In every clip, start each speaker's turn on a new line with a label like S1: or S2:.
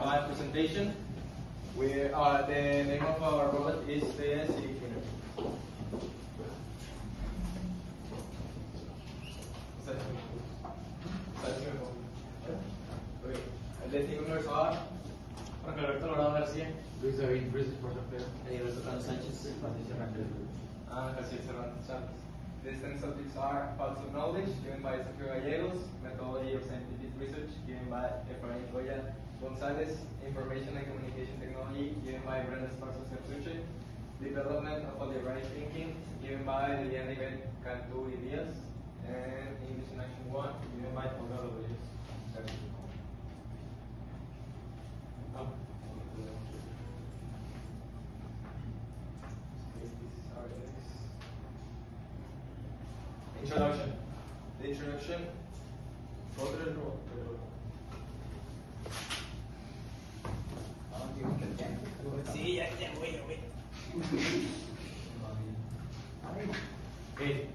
S1: 5 presentation. The name of our robot is the City Cleaner. The team members are Juan Alberto Lorado García,
S2: Luis David Ruiz, Portofeo.
S1: Alberto Carlos Sánchez, Patricia Rangel, and García Cervantes Santos. The STEM subjects are Facts of Knowledge, given by Sergio Gallegos, Methodology of Scientific Research, given by Efraín Goya González, Information and Communication Technology, given by Brenda Esparza Certuche, Development of Algebraic Thinking, given by Liliana Cantú Díaz, and English in Action 1, given by Olga Rodriguez. Introduction. The introduction. Sí, ya voy. Okay.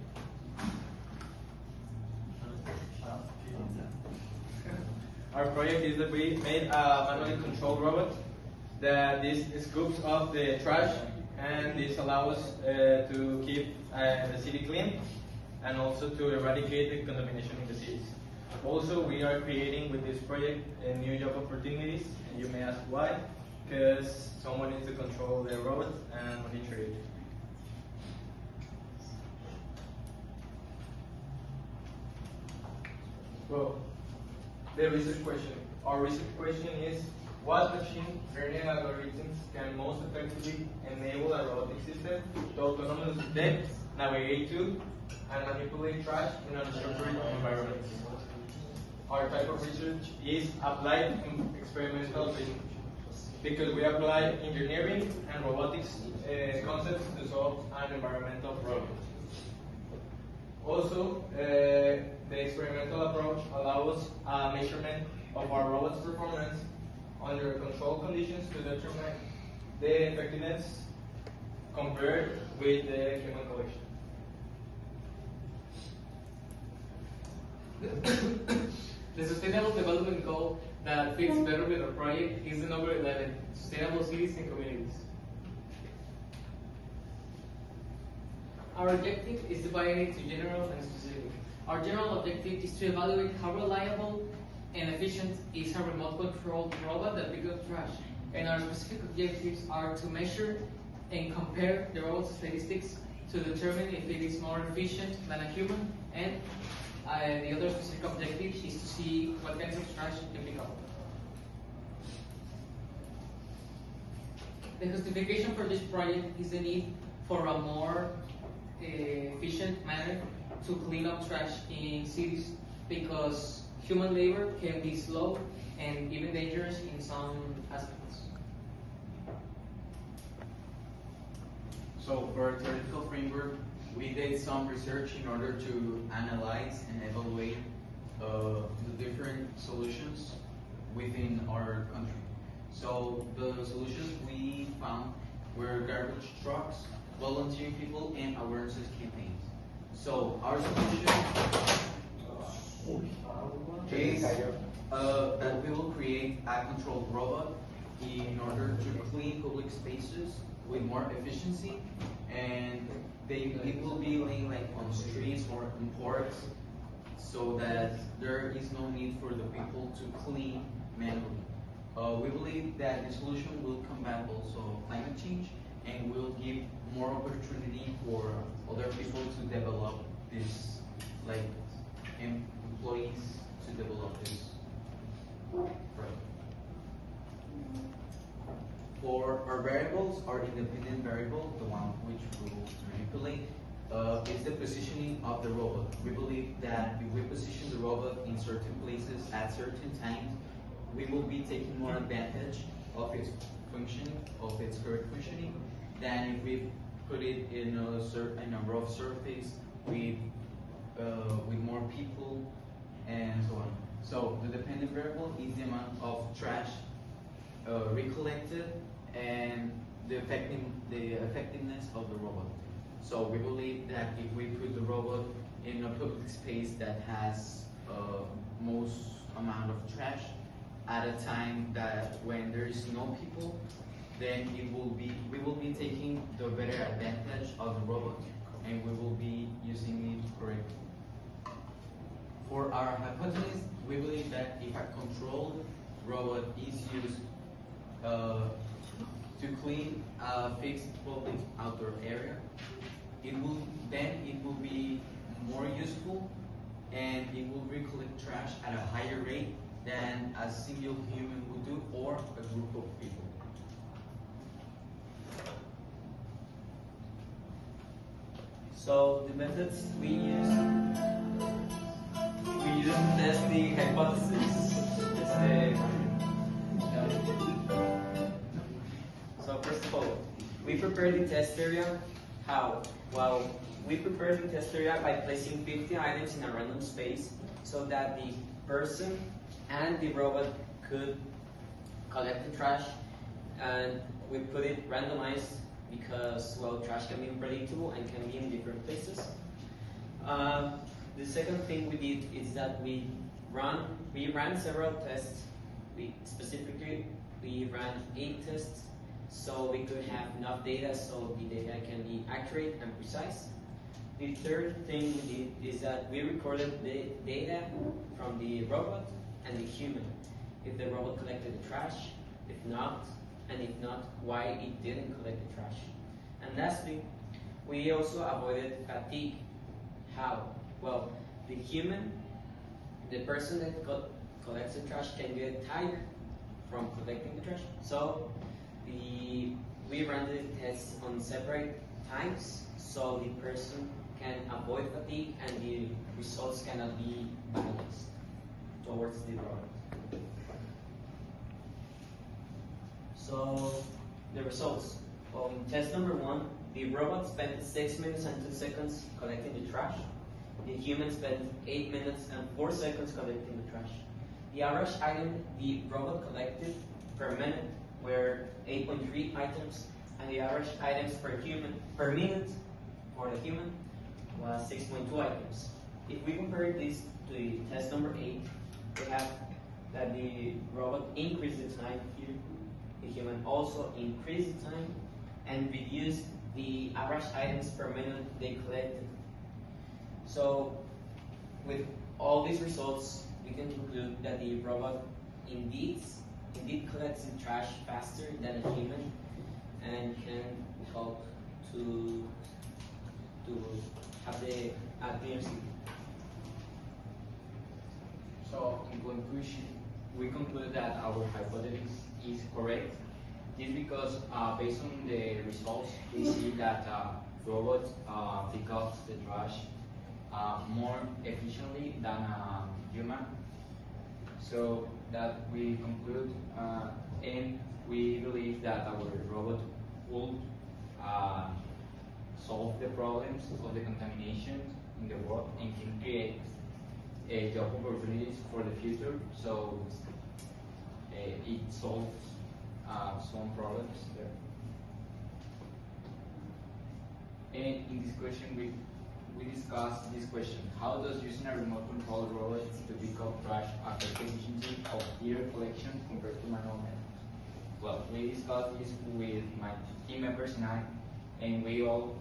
S1: Our project is that we made a manually controlled robot that this scoops up the trash, and this allows us to keep the city clean and also to eradicate the contamination in the cities. Also, we are creating with this project new job opportunities, and you may ask why, because someone needs to control the robot and monitor it. Well, the research question. Our research question is, what machine learning algorithms can most effectively enable a robotic system to autonomously detect, navigate to, and manipulate trash in unstructured environments? Our type of research is applied experimental research, because we apply engineering and robotics concepts to solve an environmental problem. Also, the experimental approach allows a measurement of our robot's performance under controlled conditions to determine the effectiveness compared with the human collection.
S2: The Sustainable Development Goal that fits better with our project is the number 11, Sustainable Cities and Communities. Our objective is divided into general and specific. Our general objective is to evaluate how reliable and efficient is a remote controlled robot that picks up trash. And our specific objectives are to measure and compare the robot's statistics to determine if it is more efficient than a human, and the other specific objective is to see what kinds of trash it can pick up. The justification for this project is the need for a more efficient manner to clean up trash in cities, because human labor can be slow and even dangerous in some aspects.
S3: So for our theoretical framework, we did some research in order to analyze and evaluate the different solutions within our country. So the solutions we found were garbage trucks, volunteering people, and awareness campaigns. So our solution is that we will create a controlled robot in order to clean public spaces with more efficiency, and it will be laying like on streets or in parks, so that there is no need for the people to clean manually. We believe that the solution will combat also climate change and will give more opportunity for other people to develop this, like employees to develop this. Right. For our variables, our independent variable, the one which we will manipulate, is the positioning of the robot. We believe that if we position the robot in certain places at certain times, we will be taking more advantage of its functioning, of its correct functioning, than if we put it in a rough surface with more people and so on. So the dependent variable is the amount of trash recollected and the effectiveness of the robot. So we believe that if we put the robot in a public space that has most amount of trash, at a time that when there is no people, then we will be taking the better advantage of the robot, and we will be using it correctly. For our hypothesis, we believe that if a controlled robot is used to clean a fixed public outdoor area, it will be more useful, and it will recollect trash at a higher rate than a single human would do, or a group of people.
S4: So the methods we use to test the hypothesis. So first of all, we prepare the test area. How? Well, we prepare the test area by placing 50 items in a random space so that the person and the robot could collect the trash, and we put it randomized because, well, trash can be unpredictable and can be in different places. The second thing we did is that we ran several tests. We ran 8 tests so we could have enough data so the data can be accurate and precise. The third thing we did is that we recorded the data from the robot and the human. If the robot collected the trash, if not, why it didn't collect the trash. And lastly, we also avoided fatigue. How? Well, the human, the person that collects the trash, can get tired from collecting the trash. So we ran the tests on separate times so the person can avoid fatigue and the results cannot be biased towards the robot. So the results. Well, in test number 1, the robot spent 6 minutes and 2 seconds collecting the trash. The human spent 8 minutes and 4 seconds collecting the trash. The average item the robot collected per minute were 8.3 items, and the average items per minute for the human was 6.2 items. If we compare this to the test number 8, we have that the robot increased the time here. The human also increased the time and reduced the average items per minute they collected. So, with all these results, we can conclude that the robot indeed collects the trash faster than a human and can help to have the accuracy.
S5: So, in conclusion, we conclude that our hypothesis is correct. This because, based on the results, we see that robots pick up the trash more efficiently than a human. So that we conclude, and we believe that our robot will solve the problems of the contamination in the world and can create job opportunities for the future. So it solves some problems there. And in this question, we discussed this question: how does using a remote control robot to pick up trash affect the efficiency of litter collection compared to manual methods? Well, we discussed this with my team members and I, and we all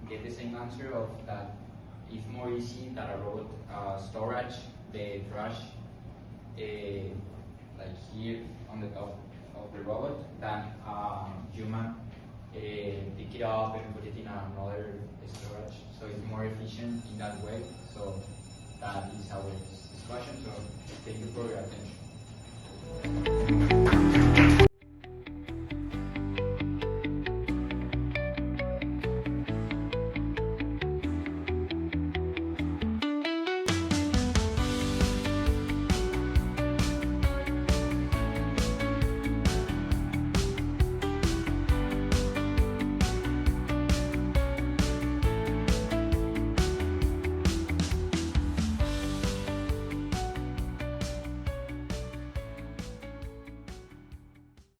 S5: get the same answer of that it's more easy that a robot storage the trash like here on the top of the robot than human pick it up and put it in another storage. So it's more efficient in that way. So that is our discussion. So thank you for your attention.